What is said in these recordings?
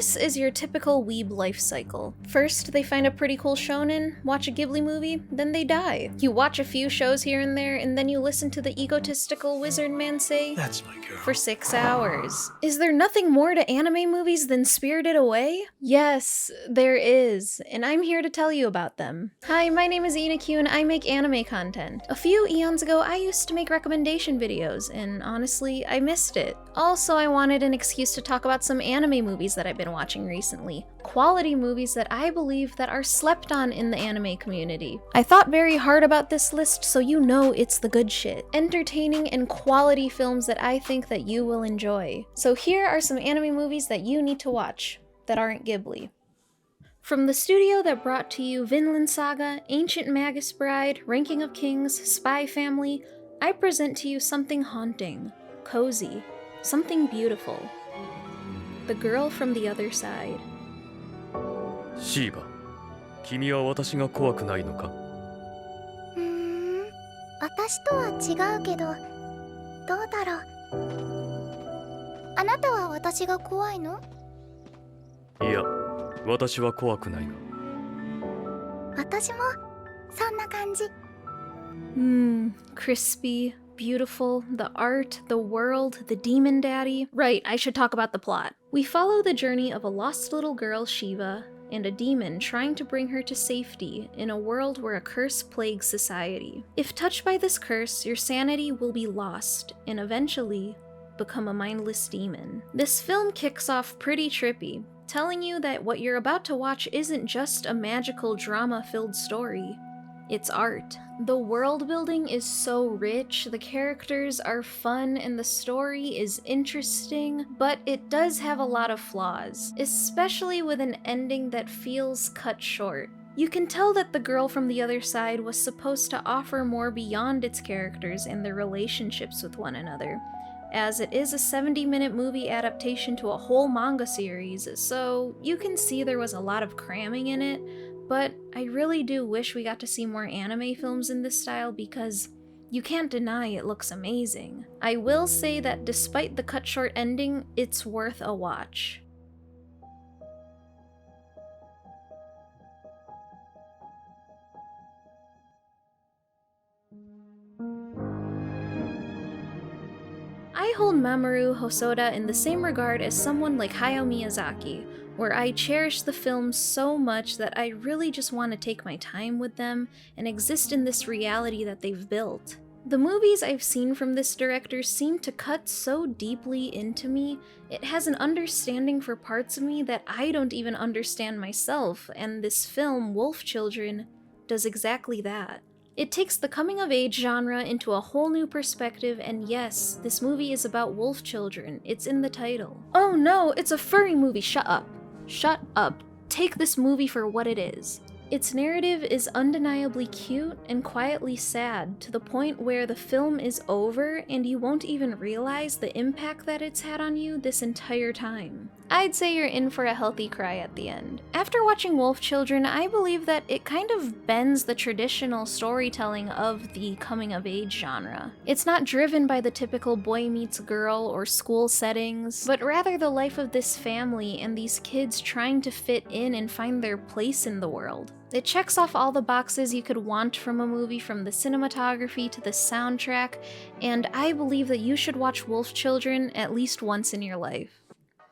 This is your typical weeb life cycle. First, they find a pretty cool shonen, watch a Ghibli movie, then they die. You watch a few shows here and there, and then you listen to the egotistical wizard man say, "That's my girl," for 6 hours. Is there nothing more to anime movies than Spirited Away? Yes, there is, and I'm here to tell you about them. Hi, my name is Inakyu and I make anime content. A few eons ago, I used to make recommendation videos, and honestly, I missed it. Also, I wanted an excuse to talk about some anime movies that I've been watching recently. Quality movies that I believe that are slept on in the anime community. I thought very hard about this list, so you know it's the good shit. Entertaining and quality films that I think that you will enjoy. So here are some anime movies that you need to watch that aren't Ghibli. From the studio that brought to you Vinland Saga, Ancient Magus Bride, Ranking of Kings, Spy Family, I present to you something haunting, cozy, something beautiful. The Girl from the Other Side. シーバ、君は私が怖くないのか？私とは違うけど、どうだろう。あなたは私が怖いの？いや、私は怖くないが。私もそんな感じ。Crispy, beautiful, the art, the world, the demon daddy. Right, I should talk about the plot. We follow the journey of a lost little girl, Shiva, and a demon trying to bring her to safety in a world where a curse plagues society. If touched by this curse, your sanity will be lost, and eventually become a mindless demon. This film kicks off pretty trippy, telling you that what you're about to watch isn't just a magical drama-filled story. It's art. The world building is so rich, the characters are fun, and the story is interesting, but it does have a lot of flaws, especially with an ending that feels cut short. You can tell that The Girl from the Other Side was supposed to offer more beyond its characters and their relationships with one another, as it is a 70-minute movie adaptation to a whole manga series, so you can see there was a lot of cramming in it. But I really do wish we got to see more anime films in this style because you can't deny it looks amazing. I will say that despite the cut short ending, it's worth a watch. I hold Mamoru Hosoda in the same regard as someone like Hayao Miyazaki, where I cherish the films so much that I really just want to take my time with them and exist in this reality that they've built. The movies I've seen from this director seem to cut so deeply into me, it has an understanding for parts of me that I don't even understand myself, and this film, Wolf Children, does exactly that. It takes the coming-of-age genre into a whole new perspective, and yes, this movie is about wolf children. It's in the title. Oh no, it's a furry movie, shut up. Shut up. Take this movie for what it is. Its narrative is undeniably cute and quietly sad, to the point where the film is over and you won't even realize the impact that it's had on you this entire time. I'd say you're in for a healthy cry at the end. After watching Wolf Children, I believe that it kind of bends the traditional storytelling of the coming-of-age genre. It's not driven by the typical boy meets girl or school settings, but rather the life of this family and these kids trying to fit in and find their place in the world. It checks off all the boxes you could want from a movie, from the cinematography to the soundtrack, and I believe that you should watch Wolf Children at least once in your life.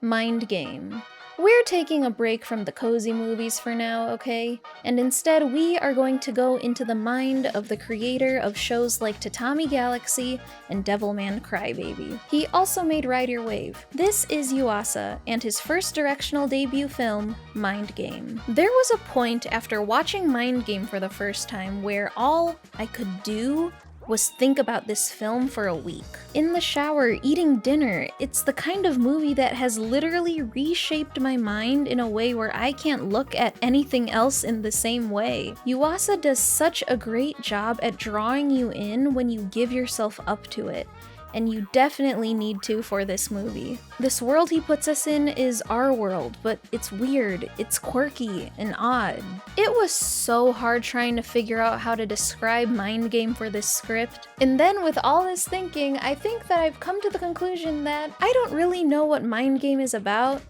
Mind Game. We're taking a break from the cozy movies for now, okay? And instead we are going to go into the mind of the creator of shows like Tatami Galaxy and Devilman Crybaby. He also made Ride Your Wave. This is Yuasa and his first directional debut film, Mind Game. There was a point after watching Mind Game for the first time where all I could do was think about this film for a week. In the shower, eating dinner, it's the kind of movie that has literally reshaped my mind in a way where I can't look at anything else in the same way. Yuasa does such a great job at drawing you in when you give yourself up to it, and you definitely need to for this movie. This world he puts us in is our world, but it's weird, it's quirky, and odd. It was so hard trying to figure out how to describe Mind Game for this script, and then with all this thinking, I think that I've come to the conclusion that I don't really know what Mind Game is about,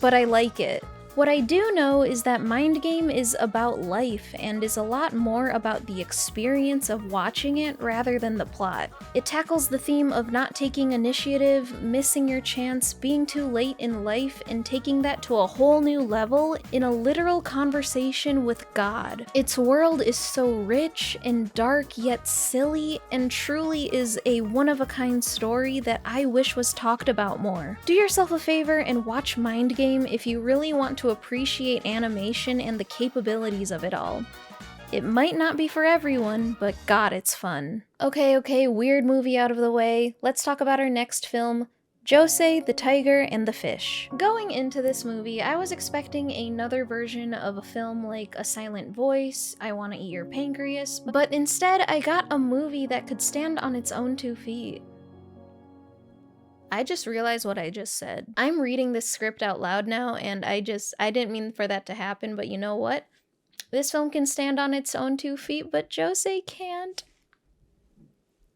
but I like it. What I do know is that Mind Game is about life and is a lot more about the experience of watching it rather than the plot. It tackles the theme of not taking initiative, missing your chance, being too late in life, and taking that to a whole new level in a literal conversation with God. Its world is so rich and dark yet silly, and truly is a one-of-a-kind story that I wish was talked about more. Do yourself a favor and watch Mind Game if you really want to appreciate animation and the capabilities of it all. It might not be for everyone, but God, it's fun. Okay, weird movie out of the way. Let's talk about our next film, Josee, the Tiger, and the Fish. Going into this movie, I was expecting another version of a film like A Silent Voice, I Wanna Eat Your Pancreas, but instead I got a movie that could stand on its own 2 feet. I just realized what I just said. I'm reading this script out loud now, and I didn't mean for that to happen, but you know what? This film can stand on its own 2 feet, but Josee can't.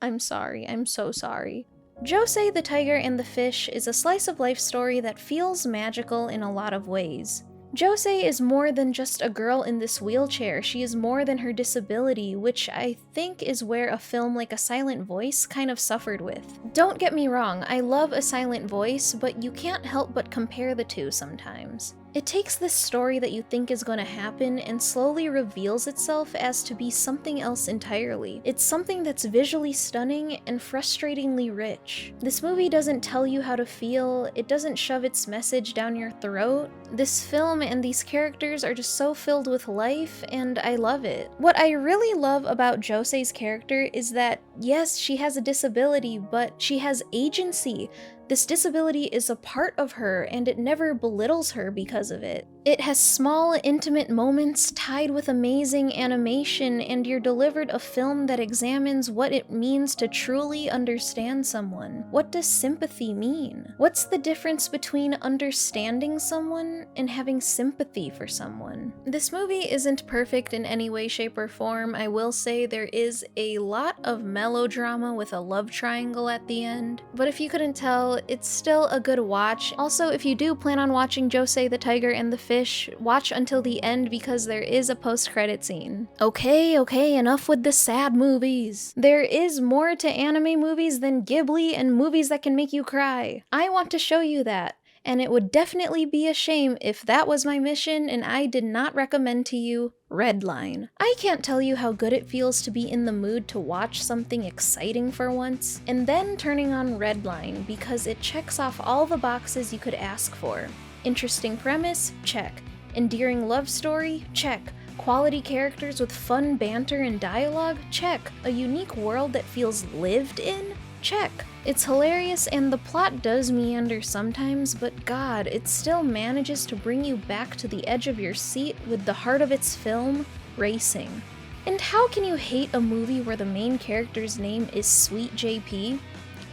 I'm sorry, I'm so sorry. Josee, the Tiger, and the Fish is a slice of life story that feels magical in a lot of ways. Josee is more than just a girl in this wheelchair, she is more than her disability, which I think is where a film like A Silent Voice kind of suffered with. Don't get me wrong, I love A Silent Voice, but you can't help but compare the two sometimes. It takes this story that you think is going to happen and slowly reveals itself as to be something else entirely. It's something that's visually stunning and frustratingly rich. This movie doesn't tell you how to feel, it doesn't shove its message down your throat. This film and these characters are just so filled with life, and I love it. What I really love about Josee's character is that, yes, she has a disability, but she has agency. This disability is a part of her, and it never belittles her because of it. It has small, intimate moments tied with amazing animation, and you're delivered a film that examines what it means to truly understand someone. What does sympathy mean? What's the difference between understanding someone and having sympathy for someone? This movie isn't perfect in any way, shape, or form. I will say there is a lot of melodrama with a love triangle at the end, but if you couldn't tell, it's still a good watch. Also, if you do plan on watching Josee, the Tiger, and the Fish, watch until the end because there is a post-credit scene. Okay, enough with the sad movies. There is more to anime movies than Ghibli and movies that can make you cry. I want to show you that. And it would definitely be a shame if that was my mission and I did not recommend to you Redline. I can't tell you how good it feels to be in the mood to watch something exciting for once, and then turning on Redline because it checks off all the boxes you could ask for. Interesting premise? Check. Endearing love story? Check. Quality characters with fun banter and dialogue? Check. A unique world that feels lived in? Check. It's hilarious and the plot does meander sometimes, but God, it still manages to bring you back to the edge of your seat with the heart of its film, racing. And how can you hate a movie where the main character's name is Sweet JP?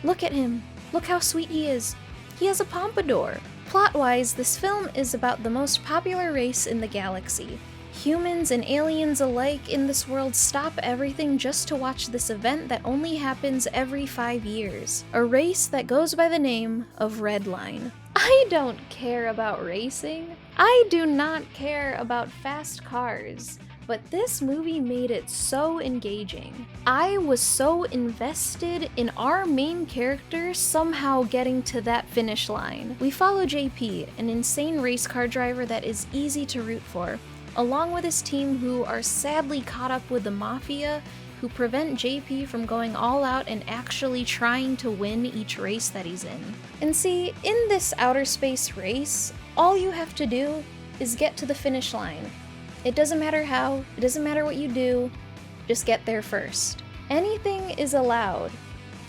Look at him. Look how sweet he is. He has a pompadour. Plot-wise, this film is about the most popular race in the galaxy. Humans and aliens alike in this world stop everything just to watch this event that only happens every 5 years. A race that goes by the name of Redline. I don't care about racing. I do not care about fast cars. But this movie made it so engaging. I was so invested in our main character somehow getting to that finish line. We follow JP, an insane race car driver that is easy to root for, along with his team who are sadly caught up with the mafia, who prevent JP from going all out and actually trying to win each race that he's in. And see, in this outer space race, all you have to do is get to the finish line. It doesn't matter how, it doesn't matter what you do, just get there first. Anything is allowed,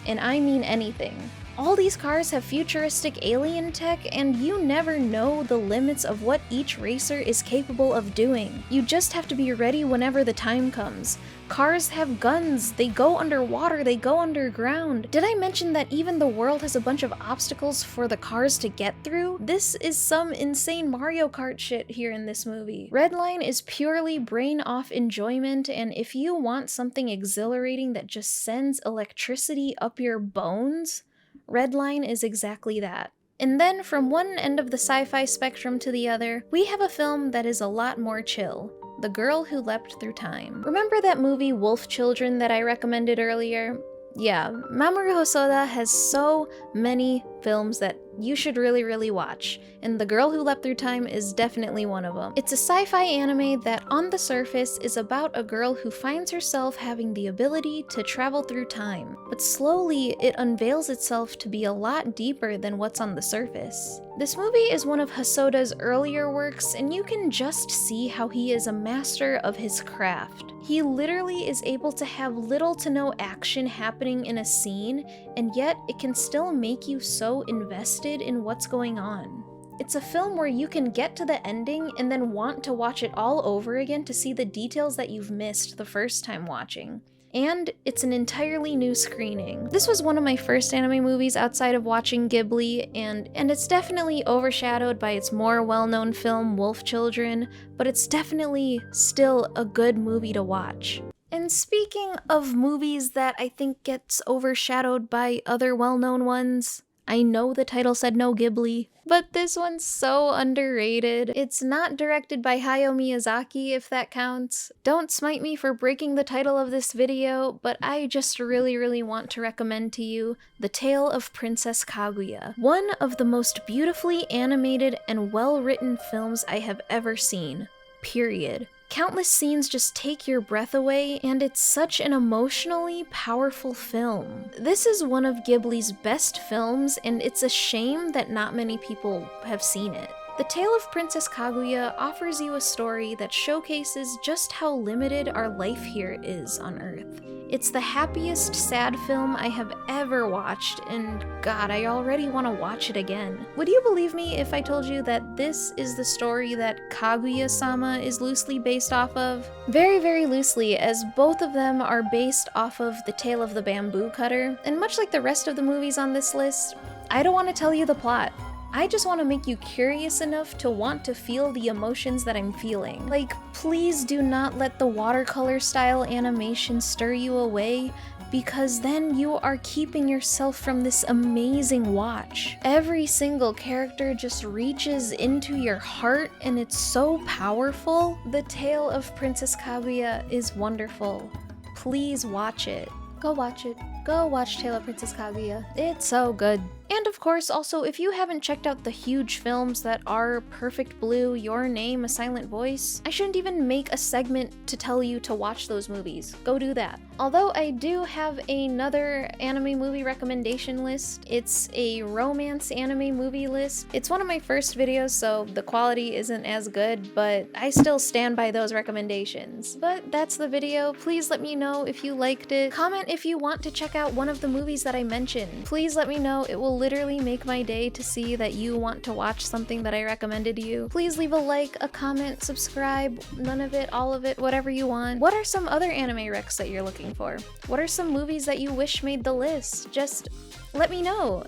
and I mean anything. All these cars have futuristic alien tech, and you never know the limits of what each racer is capable of doing. You just have to be ready whenever the time comes. Cars have guns, they go underwater, they go underground. Did I mention that even the world has a bunch of obstacles for the cars to get through? This is some insane Mario Kart shit here in this movie. Redline is purely brain-off enjoyment, and if you want something exhilarating that just sends electricity up your bones, Redline is exactly that. And then from one end of the sci-fi spectrum to the other, we have a film that is a lot more chill. The Girl Who Leapt Through Time. Remember that movie Wolf Children that I recommended earlier? Yeah, Mamoru Hosoda has so many films that you should really watch, and The Girl Who Leapt Through Time is definitely one of them. It's a sci-fi anime that on the surface is about a girl who finds herself having the ability to travel through time, but slowly it unveils itself to be a lot deeper than what's on the surface. This movie is one of Hosoda's earlier works, and you can just see how he is a master of his craft. He literally is able to have little to no action happening in a scene, and yet it can still make you so invested in what's going on. It's a film where you can get to the ending and then want to watch it all over again to see the details that you've missed the first time watching. And it's an entirely new screening. This was one of my first anime movies outside of watching Ghibli, and it's definitely overshadowed by its more well-known film Wolf Children, but it's definitely still a good movie to watch. And speaking of movies that I think gets overshadowed by other well-known ones, I know the title said no Ghibli, but this one's so underrated. It's not directed by Hayao Miyazaki, if that counts. Don't smite me for breaking the title of this video, but I just really want to recommend to you The Tale of Princess Kaguya. One of the most beautifully animated and well-written films I have ever seen. Period. Countless scenes just take your breath away, and it's such an emotionally powerful film. This is one of Ghibli's best films, and it's a shame that not many people have seen it. The Tale of Princess Kaguya offers you a story that showcases just how limited our life here is on Earth. It's the happiest sad film I have ever watched, and God, I already want to watch it again. Would you believe me if I told you that this is the story that Kaguya-sama is loosely based off of? Very loosely, as both of them are based off of The Tale of the Bamboo Cutter, and much like the rest of the movies on this list, I don't want to tell you the plot. I just want to make you curious enough to want to feel the emotions that I'm feeling. Like, please do not let the watercolor style animation stir you away, because then you are keeping yourself from this amazing watch. Every single character just reaches into your heart, and it's so powerful. The Tale of Princess Kaguya is wonderful. Please watch it. Go watch it. Go watch Tale of Princess Kaguya. It's so good. And of course, also, if you haven't checked out the huge films that are Perfect Blue, Your Name, A Silent Voice, I shouldn't even make a segment to tell you to watch those movies. Go do that. Although I do have another anime movie recommendation list. It's a romance anime movie list. It's one of my first videos, so the quality isn't as good, but I still stand by those recommendations. But that's the video. Please let me know if you liked it. Comment if you want to check out one of the movies that I mentioned. Please let me know. It will literally make my day to see that you want to watch something that I recommended to you. Please leave a like, a comment, subscribe, none of it, all of it, whatever you want. What are some other anime recs that you're looking for? What are some movies that you wish made the list? Just let me know.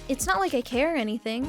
It's not like I care or anything.